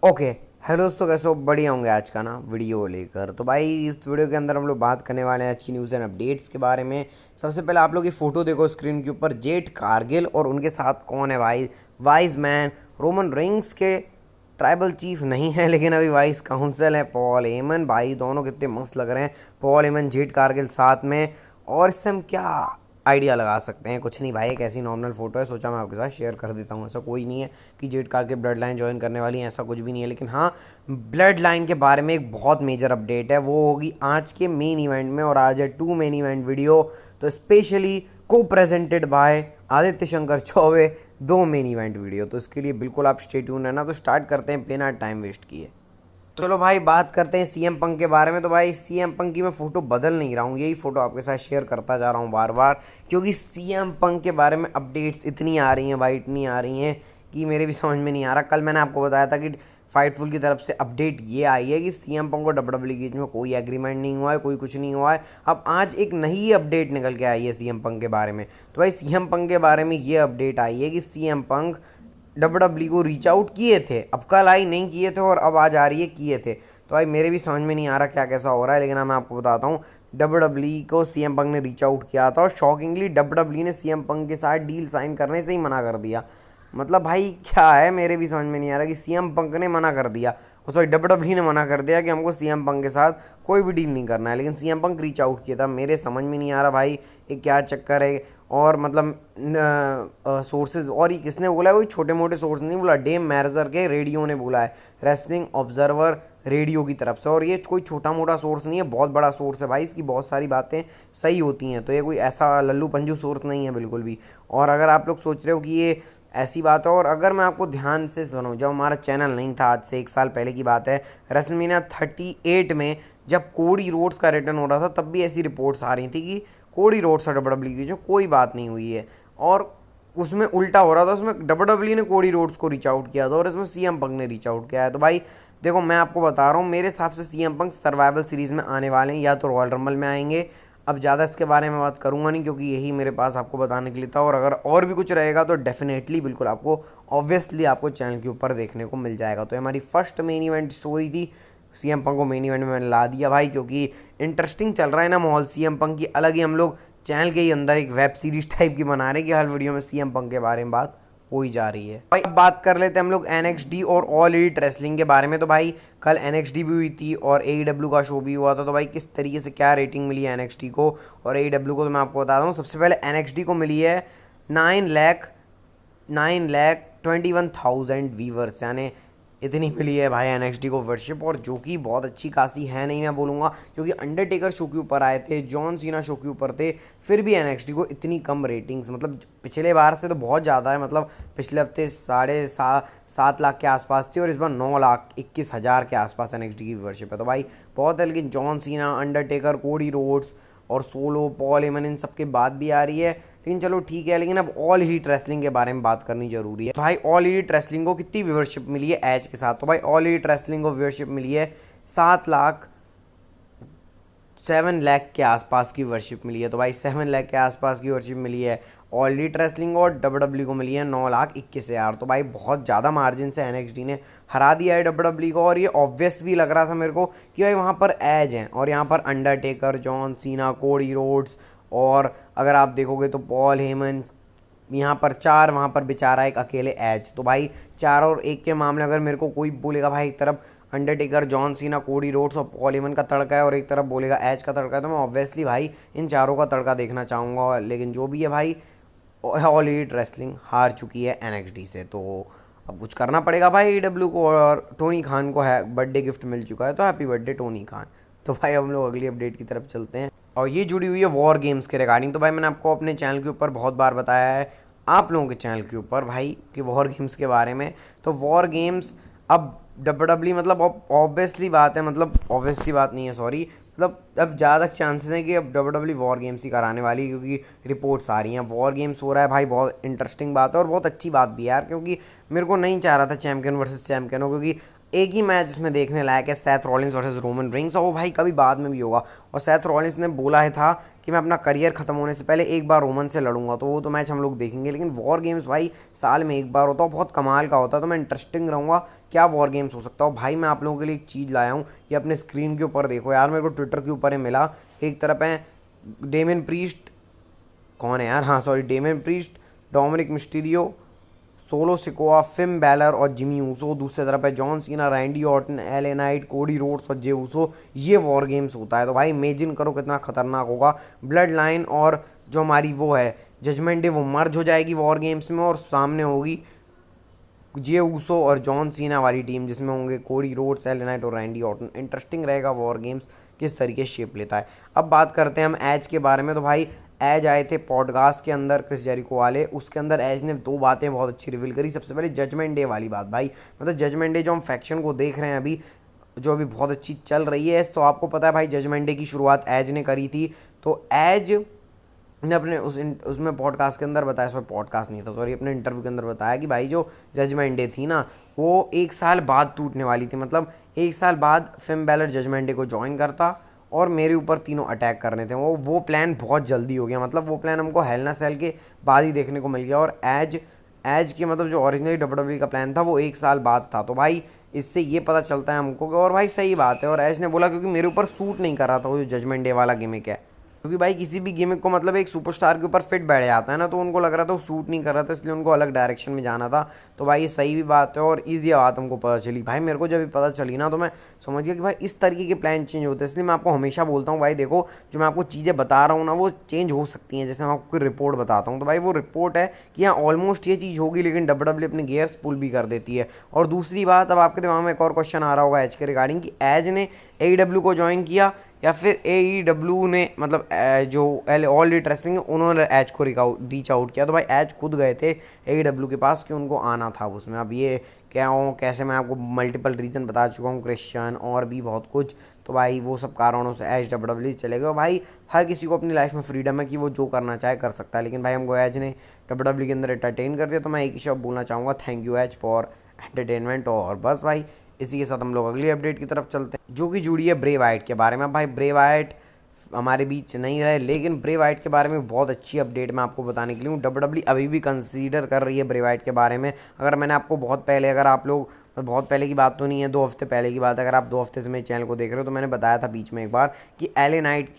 Okay. Hello दोस्तों, कैसे हो? बढ़िया होंगे। आज का ना वीडियो लेकर तो भाई इस वीडियो के अंदर हम लोग बात करने वाले हैं आज की न्यूज़ एंड अपडेट्स के बारे में। सबसे पहले आप लोग ये फोटो देखो स्क्रीन के ऊपर, जेट कारगिल और उनके साथ कौन है भाई? वाइज मैन, रोमन रिंग्स के ट्राइबल चीफ नहीं है लेकिन अभी वाइस काउंसिल है पॉल हेमन। भाई दोनों कितने मस्त लग रहे हैं, पॉल हेमन जेट कारगिल साथ में। और इससे हम क्या आइडिया लगा सकते हैं? कुछ नहीं भाई, एक ऐसी नॉर्मल फोटो है, सोचा मैं आपके साथ शेयर कर देता हूँ। ऐसा कोई नहीं है कि जेट कार के ब्लड लाइन ज्वाइन करने वाली है, ऐसा कुछ भी नहीं है। लेकिन हाँ, ब्लड लाइन के बारे में एक बहुत मेजर अपडेट है, वो होगी आज के मेन इवेंट में। और आज है 2 मेन इवेंट वीडियो, तो स्पेशली को presented by Aditya Shankar Choubey, 2 main event video. तो इसके लिए बिल्कुल आप स्टे ट्यून रहना। तो स्टार्ट करते हैं बिना टाइम वेस्ट किए। चलो भाई बात करते हैं सीएम पंक के बारे में। तो भाई सीएम पंक की मैं फ़ोटो बदल नहीं रहा हूँ, यही फ़ोटो आपके साथ शेयर करता जा रहा हूँ बार बार, क्योंकि सीएम पंक के बारे में अपडेट्स इतनी आ रही हैं भाई, इतनी आ रही हैं कि मेरे भी समझ में नहीं आ रहा। कल मैंने आपको बताया था कि फाइटफुल की तरफ से अपडेट ये आई है कि सीएम पंक को डब्ल्यूडब्ल्यूई के बीच में कोई एग्रीमेंट नहीं हुआ है, कोई कुछ नहीं हुआ है। अब आज एक नई अपडेट निकल के आई है सीएम पंक के बारे में। तो भाई सीएम पंक के बारे में ये अपडेट आई है कि सीएम पंक डब्ल्यूडब्ल्यूई को रीच आउट किए थे, अब कल आई नहीं किए थे और अब आज आ रही है किए थे। तो भाई मेरे भी समझ में नहीं आ रहा क्या कैसा हो रहा है, लेकिन हाँ मैं आपको बताता हूँ। डब्ल्यूडब्ल्यूई को सीएम पंक ने रीच आउट किया था और शॉकिंगली डब्ल्यूडब्ल्यूई ने सीएम पंक के साथ डील साइन करने से ही मना कर दिया। मतलब भाई क्या है, मेरे भी समझ में नहीं आ रहा कि सीएम पंक ने मना कर दिया, सॉरी डब्ल्यूडब्ल्यूई ने मना कर दिया कि हमको सीएम पंक के साथ कोई भी डील नहीं करना है, लेकिन सीएम पंक रीच आउट किया था। मेरे समझ में नहीं आ रहा भाई ये क्या चक्कर है। और मतलब सोर्सेज, और ये किसने बोला है? कोई छोटे मोटे सोर्स नहीं बोला, डेम मैरजर के रेडियो ने बोला है, रेसलिंग ऑब्जर्वर रेडियो की तरफ से। और ये कोई छोटा मोटा सोर्स नहीं है, बहुत बड़ा सोर्स है भाई, इसकी बहुत सारी बातें सही होती हैं। तो ये कोई ऐसा लल्लू पंजू सोर्स नहीं है बिल्कुल भी। और अगर आप लोग सोच रहे हो कि ये ऐसी बात है, और अगर मैं आपको ध्यान से सुनाऊँ, जब हमारा चैनल नहीं था, आज से 1 साल पहले की बात है, रेसलमेनिया 38 में जब कोडी रोड्स का रिटर्न हो रहा था, तब भी ऐसी रिपोर्ट्स आ रही थी कि कोडी रोड्स और डब्ल्यूडब्ल्यूई की जो कोई बात नहीं हुई है। और उसमें उल्टा हो रहा था, उसमें डब्ल्यूडब्ल्यूई ने कोडी रोड्स को रीच आउट किया था और इसमें सीएम पंक ने रीच आउट किया है। तो भाई देखो, मैं आपको बता रहा हूँ, मेरे हिसाब से सीएम पंक सर्वाइवल सीरीज़ में आने वाले हैं, या तो रॉयल रंबल में आएंगे। अब ज़्यादा इसके बारे में बात करूँगा नहीं, क्योंकि यही मेरे पास आपको बताने के लिए था। और अगर और भी कुछ रहेगा तो डेफिनेटली बिल्कुल आपको ऑब्वियसली आपको चैनल के ऊपर देखने को मिल जाएगा। तो हमारी फर्स्ट मेन इवेंट स्टोरी थी, सीएम पंक को मेन इवेंट में मैंने ला दिया भाई, क्योंकि इंटरेस्टिंग चल रहा है ना माहौल सीएम पंक की। अलग ही हम लोग चैनल के ही अंदर एक वेब सीरीज टाइप की बना रहे हैं कि हर वीडियो में सीएम पंक के बारे में बात हो ही जा रही है भाई। अब बात कर लेते हैं हम लोग एनएक्सडी और ऑल एलिट रेसलिंग के बारे में। तो भाई कल एनएक्सडी भी हुई थी और एईडब्ल्यू का शो भी हुआ था। तो भाई किस तरीके से क्या रेटिंग मिली है एनएक्सडी को और एईडब्ल्यू को, तो मैं आपको बताता हूँ। सबसे पहले एनएक्सडी को मिली है 9,21,000 व्यूवर्स, यानी इतनी मिली है भाई एनएक्सडी को वर्शिप, और जो कि बहुत अच्छी खासी है, नहीं मैं बोलूँगा, क्योंकि अंडरटेकर शो के ऊपर आए थे, जॉन सीना शो के ऊपर थे, फिर भी एनएक्सडी को इतनी कम रेटिंग्स, मतलब पिछले बार से तो बहुत ज़्यादा है। मतलब पिछले हफ्ते 7.5 लाख के आसपास थी और इस बार 9,21,000 के आसपास एनएक्सडी की व्यूअरशिप है। तो भाई बहुत है, लेकिन जॉन सीना, अंडरटेकर, कोडी रोड्स और सोलो, पॉल हेमन, इन सबके बाद भी आ रही है, लेकिन चलो ठीक है। लेकिन अब ऑल एलिट रेसलिंग के बारे में बात करनी जरूरी है। तो भाई ऑल एलिट रेसलिंग को कितनी व्यूअरशिप मिली है एज के साथ? तो भाई ऑल एलिट रेसलिंग को व्यूअरशिप मिली है 7 लाख के आसपास की व्यूअरशिप मिली है। तो भाई 7 लाख के आसपास की व्यूअरशिप मिली है ऑल एलिट रेसलिंग, और डब्ल्यूडब्ल्यूई को मिली है 9,21,000। तो भाई बहुत ज़्यादा मार्जिन से एनएक्सडी ने हरा दिया है डब्ल्यूडब्ल्यूई को। और ये ऑब्वियस भी लग रहा था मेरे को कि भाई वहाँ पर एज हैं, और यहाँ पर अंडरटेकर, जॉन सीना, कोडी रोड्स, और अगर आप देखोगे तो पॉल हेमन, यहाँ पर 4, वहाँ पर बेचारा एक अकेले एज। तो भाई 4 और 1 के मामले अगर मेरे को कोई बोलेगा भाई एक तरफ अंडरटेकर, जॉन सीना, कोडी रोड्स और पॉल हेमन का तड़का है और एक तरफ बोलेगा एज का तड़का है, तो मैं ऑब्वियसली भाई इन चारों का तड़का देखना चाहूँगा। लेकिन जो भी है भाई, ऑल एलिट रेसलिंग हार चुकी है एनएक्सडी से, तो अब कुछ करना पड़ेगा भाई एडब्ल्यू को। और टोनी खान को है बर्थडे गिफ्ट मिल चुका है, तो हैप्पी बर्थडे टोनी खान। तो भाई हम लोग अगली अपडेट की तरफ चलते हैं, और ये जुड़ी हुई है वॉर गेम्स के रिगार्डिंग। तो भाई मैंने आपको अपने चैनल के ऊपर बहुत बार बताया है, आप लोगों के चैनल के ऊपर भाई, कि वॉर गेम्स के बारे में। तो वॉर गेम्स अब डब्ल्यूडब्ल्यूई, मतलब ऑब्वियसली बात है, मतलब ऑब्वियसली बात नहीं है, सॉरी, मतलब अब ज़्यादा चांसेस हैं कि अब डब्ल्यूडब्ल्यूई वॉर गेम्स ही कराने वाली है, क्योंकि रिपोर्ट्स आ रही हैं वॉर गेम्स हो रहा है भाई। बहुत इंटरेस्टिंग बात है और बहुत अच्छी बात भी है यार, क्योंकि मेरे को नहीं चाह रहा था चैम्पियन वर्सेस चैम्पियन हो, क्योंकि एक ही मैच उसमें देखने लायक है, Seth Rollins versus Roman rings, और वो भाई कभी बाद में भी होगा। और सेथ रॉलिंस ने बोला है था कि मैं अपना करियर ख़त्म होने से पहले एक बार रोमन से लड़ूंगा, तो वो तो मैच हम लोग देखेंगे। लेकिन वॉर गेम्स भाई साल में एक बार होता है, बहुत कमाल का होता है, तो मैं इंटरेस्टिंग रहूँगा क्या वॉर गेम्स हो सकता है। भाई मैं आप लोगों के लिए एक चीज़ लाया हूँ, ये अपने स्क्रीन के ऊपर देखो यार, मेरे को ट्विटर के ऊपर ही मिला। एक तरफ है डेमियन प्रीस्ट, कौन है यार, हाँ sorry Damian Priest, Dominik Mysterio, Solo Sikoa, Finn Balor और जिमी ऊसो। दूसरी तरफ है John Cena, Randy Orton, LA Knight, Cody Rhodes और जे ऊसो। ये वॉर गेम्स होता है, तो भाई इमेजिन करो कितना खतरनाक होगा। ब्लड लाइन और जो हमारी वो है जजमेंट डे, वो मर्ज हो जाएगी वॉर गेम्स में, और सामने होगी जे ऊसो और जॉन सीना वाली टीम, जिसमें होंगे कोडी रोड्स, एले नाइट और रैंडी ऑर्टन। इंटरेस्टिंग रहेगा वॉर गेम्स किस तरीके से शेप लेता है। अब बात करते हैं हम एज के बारे में। तो भाई एज आए थे पॉडकास्ट के अंदर क्रिस जेरिको वाले, उसके अंदर एज ने दो बातें बहुत अच्छी रिवील करी। सबसे पहले जजमेंट डे वाली बात, भाई मतलब जजमेंट डे जो हम फैक्शन को देख रहे हैं अभी, जो अभी बहुत अच्छी चल रही है, तो आपको पता है भाई जजमेंट डे की शुरुआत एज ने करी थी। तो एज ने अपने उसमें पॉडकास्ट के अंदर बताया, सॉरी पॉडकास्ट नहीं था, सॉरी अपने इंटरव्यू के अंदर बताया कि भाई जो जजमेंट डे थी ना, वो एक साल बाद टूटने वाली थी। मतलब एक साल बाद फिम बैलर जजमेंट डे को ज्वाइन करता और मेरे ऊपर तीनों अटैक करने थे। वो प्लान बहुत जल्दी हो गया, मतलब वो प्लान हमको हेल इन अ सेल के बाद ही देखने को मिल गया। और एज के मतलब जो ओरिजिनली डब्ल्यूडब्ल्यूई का प्लान था वो एक साल बाद था। तो भाई इससे ये पता चलता है हमको कि, और भाई सही बात है, और एज ने बोला क्योंकि मेरे ऊपर सूट नहीं कर रहा था वो जो जजमेंट डे वाला गिमिक है। क्योंकि भाई किसी भी गिमिक को मतलब एक सुपरस्टार के ऊपर फिट बैठ जाता है ना, तो उनको लग रहा था वो सूट नहीं कर रहा था, इसलिए उनको अलग डायरेक्शन में जाना था। तो भाई ये सही भी बात है और ईजी बात हमको पता चली। भाई मेरे को जब भी पता चली ना, तो मैं समझ गया कि भाई इस तरीके के प्लान चेंज होते हैं। इसलिए मैं आपको हमेशा बोलता हूँ भाई देखो, जो मैं आपको चीज़ें बता रहा हूँ ना, वो चेंज हो सकती हैं। जैसे मैं आपको कोई रिपोर्ट बताता हूँ, तो भाई वो रिपोर्ट है कि हाँ ऑलमोस्ट ये चीज़ होगी, लेकिन डब्ल्यूडब्ल्यूई अपने गियर्स पुल भी कर देती है। और दूसरी बात, अब आपके दिमाग में एक और क्वेश्चन आ रहा होगा एज के रिगार्डिंग, कि एज ने AEW को ज्वाइन किया या फिर AEW ने, मतलब जो ऑल एलिट रेसलिंग उन्होंने एज को रीच आउट किया। तो भाई एज खुद गए थे AEW के पास कि उनको आना था उसमें। अब ये क्या हूँ कैसे, मैं आपको मल्टीपल रीज़न बता चुका हूँ, क्रिश्चियन और भी बहुत कुछ। तो भाई वो सब कारणों से एज डब्ल्यूडब्ल्यूई चले गए। भाई हर किसी को अपनी लाइफ में फ्रीडम है कि वो जो करना चाहे कर सकता है, लेकिन भाई हमको एज ने डब्ल्यूडब्ल्यूई के अंदर एंटरटेन कर दिया। तो मैं एक ही शब्द बोलना चाहूँगा, thank you as for entertainment. और बस भाई इसी के साथ हम लोग अगली अपडेट की तरफ चलते हैं, जो कि जुड़ी है ब्रे वाइट के बारे में। भाई ब्रे वाइट हमारे बीच नहीं रहे, लेकिन ब्रे वाइट के बारे में बहुत अच्छी अपडेट मैं आपको बताने के लिए हूँ। डब्ल्यूडब्ल्यूई अभी भी कंसीडर कर रही है ब्रे वाइट के बारे में। अगर मैंने आपको बहुत पहले, अगर आप लोग, बहुत पहले की बात तो नहीं है, 2 हफ्ते पहले की बात है, अगर आप 2 हफ्ते से मेरे चैनल को देख रहे हो, तो मैंने बताया था बीच में एक बार कि एले नाइट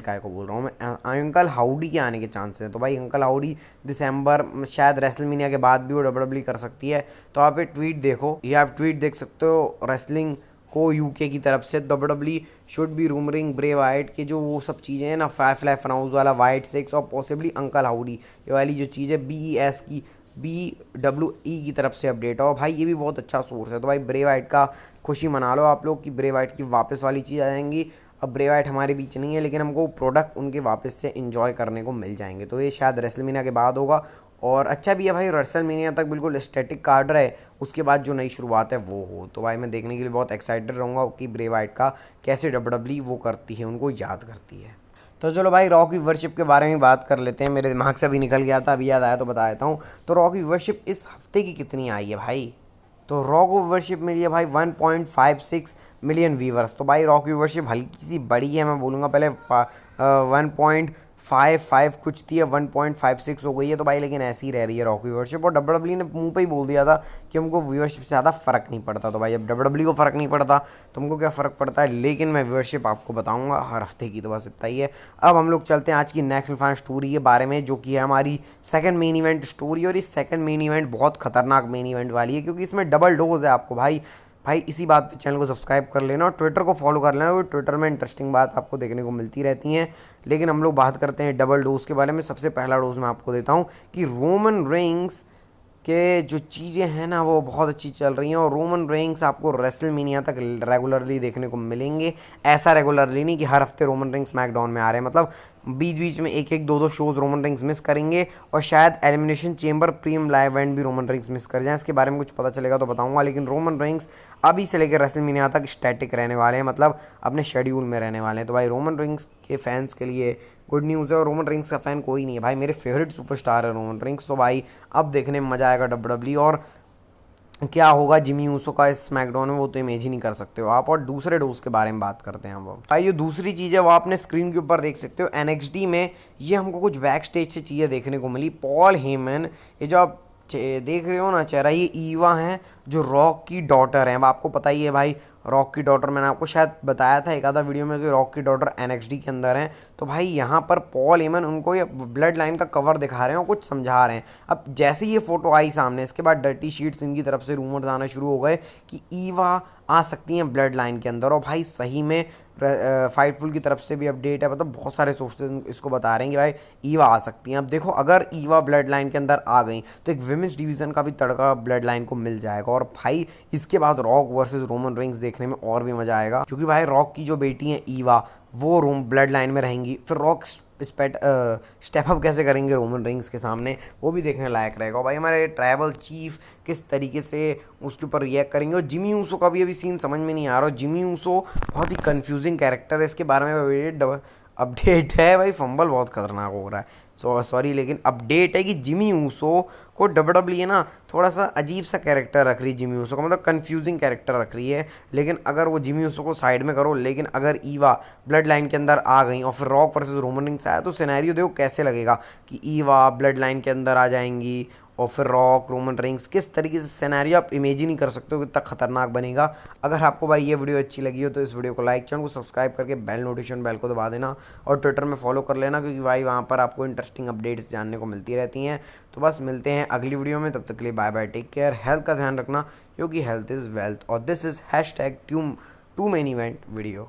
काय को बोल रहा हूँ मैं, अंकल हाउडी के आने के चांस हैं। तो भाई अंकल हाउडी दिसंबर शायद रेसलमेनिया के बाद भी वो डब्ल्यूडब्ल्यूई कर सकती है। तो आप ये ट्वीट देखो, ये आप ट्वीट देख सकते हो रेसलिंग को यूके की तरफ से, WWE should be रूमरिंग Bray Wyatt के जो वो सब चीज़ें हैं ना, 5 लाइफ राउंड वाला वाइट 6 और पॉसिबली अंकल हाउडी, ये वाली जो चीज़ है BES की BWE की तरफ से अपडेट हो। भाई ये भी बहुत अच्छा सोर्स है। तो भाई ब्रे वाइट का खुशी मना लो आप लोग कि ब्रे वाइट की वापस वाली चीज़ आ जाएंगी। अब ब्रे वाइट हमारे बीच नहीं है, लेकिन हमको प्रोडक्ट उनके वापस से इन्जॉय करने को मिल जाएंगे। तो ये शायद रेसलमेनिया के बाद होगा, और अच्छा भी है भाई, रेसलमेनिया तक बिल्कुल स्टैटिक कार्ड रहे, उसके बाद जो नई शुरुआत है वो हो। तो भाई मैं देखने के लिए बहुत एक्साइटेड रहूँगा कि ब्रे वाइट का कैसे डब्ल्यूडब्ल्यूई वो करती है, उनको याद करती है। तो चलो भाई रॉ की व्यूअरशिप के बारे में बात कर लेते हैं, मेरे दिमाग से अभी निकल गया था, अभी याद आया तो बता देता हूँ। तो रॉ की व्यूअरशिप इस हफ्ते की कितनी आई है भाई? तो रॉ को व्यूअरशिप मिली है भाई 1.56 मिलियन व्यूवर्स। तो भाई रॉ की व्यूअरशिप हल्की सी बड़ी है, मैं बोलूँगा पहले 1.55 कुछ थी, 1.56 हो गई है। तो भाई लेकिन ऐसी ही रह रही है रॉ की व्यूअरशिप, और डब्ल्यूडब्ल्यूई ने मुंह पे ही बोल दिया था कि हमको व्यूअरशिप से ज़्यादा फ़र्क नहीं पड़ता। तो भाई अब डब्ल्यूडब्ल्यूई को फ़र्क नहीं पड़ता तो हमको क्या फ़र्क पड़ता है, लेकिन मैं व्यूअरशिप आपको बताऊंगा हर हफ्ते की। तो बस इतना ही है। अब हम लोग चलते हैं आज की नेक्स्ट फैन स्टोरी के बारे में, जो कि है हमारी सेकंड मेन इवेंट स्टोरी। और इस सेकंड मेन इवेंट बहुत खतरनाक मेन इवेंट वाली है, क्योंकि इसमें डबल डोज है आपको। भाई इसी बात पे चैनल को सब्सक्राइब कर लेना और ट्विटर को फॉलो कर लेना, क्योंकि ट्विटर में इंटरेस्टिंग बात आपको देखने को मिलती रहती हैं। लेकिन हम लोग बात करते हैं डबल डोज के बारे में। सबसे पहला डोज मैं आपको देता हूँ कि रोमन रेंग्स के जो चीज़ें हैं ना वो बहुत अच्छी चल रही हैं, और रोमन रेंग्स आपको रेसलमेनिया तक रेगुलरली देखने को मिलेंगे। ऐसा रेगुलरली नहीं कि हर हफ्ते रोमन रेंग्स स्मैकडाउन में आ रहे हैं, मतलब बीच बीच में एक एक दो दो शोज़ रोमन रेंग्स मिस करेंगे, और शायद elimination chamber premium live event भी रोमन रेंग्स मिस कर जाएं। इसके बारे में कुछ पता चलेगा तो बताऊंगा। लेकिन रोमन रेंग्स अभी से लेकर रेसलमेनिया तक स्टैटिक रहने वाले हैं, मतलब अपने शेड्यूल में रहने वाले हैं। तो भाई रोमन रेंग्स के फैंस के लिए गुड न्यूज़ है, और रोमन रेंग्स का फ़ैन कोई नहीं है भाई, मेरे फेवरेट सुपरस्टार है रोमन रेंग्स। तो भाई अब देखने में मज़ा आएगा डब्ल्यूडब्ल्यूई। और क्या होगा जिमी ऊसो का इस स्मैकडाउन में, वो तो इमेज ही नहीं कर सकते हो आप। और दूसरे डोज के बारे में बात करते हैं अब भाई। ये दूसरी चीज़ है वो आपने स्क्रीन के ऊपर देख सकते हो एनएक्सडी में। ये हमको कुछ बैक स्टेज से चीज़ें देखने को मिली। पॉल हेमन, ये जो आप देख रहे हो ना चेहरा, ये ईवा हैं जो रॉक की डॉटर हैं। अब आपको पता ही है भाई, रॉक की डॉटर मैंने आपको शायद बताया था एक आधा वीडियो में कि रॉक की डॉटर एनएक्सडी के अंदर हैं। तो भाई यहाँ पर पॉल हेमन उनको ये ब्लड लाइन का कवर दिखा रहे हैं और कुछ समझा रहे हैं। अब जैसे ये फोटो आई सामने, इसके बाद डर्टी शीट्स इनकी तरफ से रूमर्स आना शुरू हो गए कि ईवा आ सकती हैं ब्लड लाइन के अंदर। और भाई सही में फाइटफुल की तरफ से भी अपडेट है, मतलब बहुत सारे सोर्सेज इसको बता रहे हैं कि भाई ईवा आ सकती हैं। अब देखो, अगर ईवा ब्लड लाइन के अंदर आ गई तो एक विमेंस डिवीज़न का भी तड़का ब्लड लाइन को मिल जाएगा। और भाई इसके बाद रॉक वर्सेस रोमन रेंस देखने में और भी मज़ा आएगा, क्योंकि भाई रॉक की जो बेटी है ईवा, वो रोम ब्लड लाइन में रहेंगी। फिर रॉक स्टेप अप कैसे करेंगे रोमन रेंस के सामने, वो भी देखने लायक रहेगा। और भाई हमारे ट्राइबल चीफ किस तरीके से उसके ऊपर रिएक्ट करेंगे। और जिमी ऊसो का भी अभी सीन समझ में नहीं आ रहा। जिमी ऊसो बहुत ही कंफ्यूजिंग कैरेक्टर है, इसके बारे में अपडेट है भाई। फंबल बहुत खतरनाक हो रहा है, सॉरी, लेकिन अपडेट है कि जिमी ऊसो को डब्ल्यूडब्ल्यूई ना थोड़ा सा अजीब सा कैरेक्टर रख रही है जिमी ऊसो का, मतलब कंफ्यूजिंग कैरेक्टर रख रही है। लेकिन अगर वो जिमी ऊसो को साइड में करो, लेकिन अगर ईवा ब्लड लाइन के अंदर आ गई और फिर रॉक वर्सेस रोमन रिंग्स आया, तो सिनेरियो देखो कैसे लगेगा कि ईवा ब्लड लाइन के अंदर आ जाएंगी और फिर रॉक रोमन रिंग्स, किस तरीके से सिनेरियो आप इमेज ही नहीं कर सकते हो, कितना खतरनाक बनेगा। अगर आपको भाई ये वीडियो अच्छी लगी हो तो इस वीडियो को लाइक, चैनल को सब्सक्राइब करके बेल नोटिफिकेशन बेल को दबा देना। और ट्विटर में फॉलो कर लेना, क्योंकि भाई वहाँ पर आपको इंटरेस्टिंग अपडेट्स जानने को मिलती रहती हैं। तो बस मिलते हैं अगली वीडियो में, तब तक के लिए bye bye, take care. Health का ध्यान रखना, क्योंकि हेल्थ इज़ वेल्थ। और this is #2 main event video.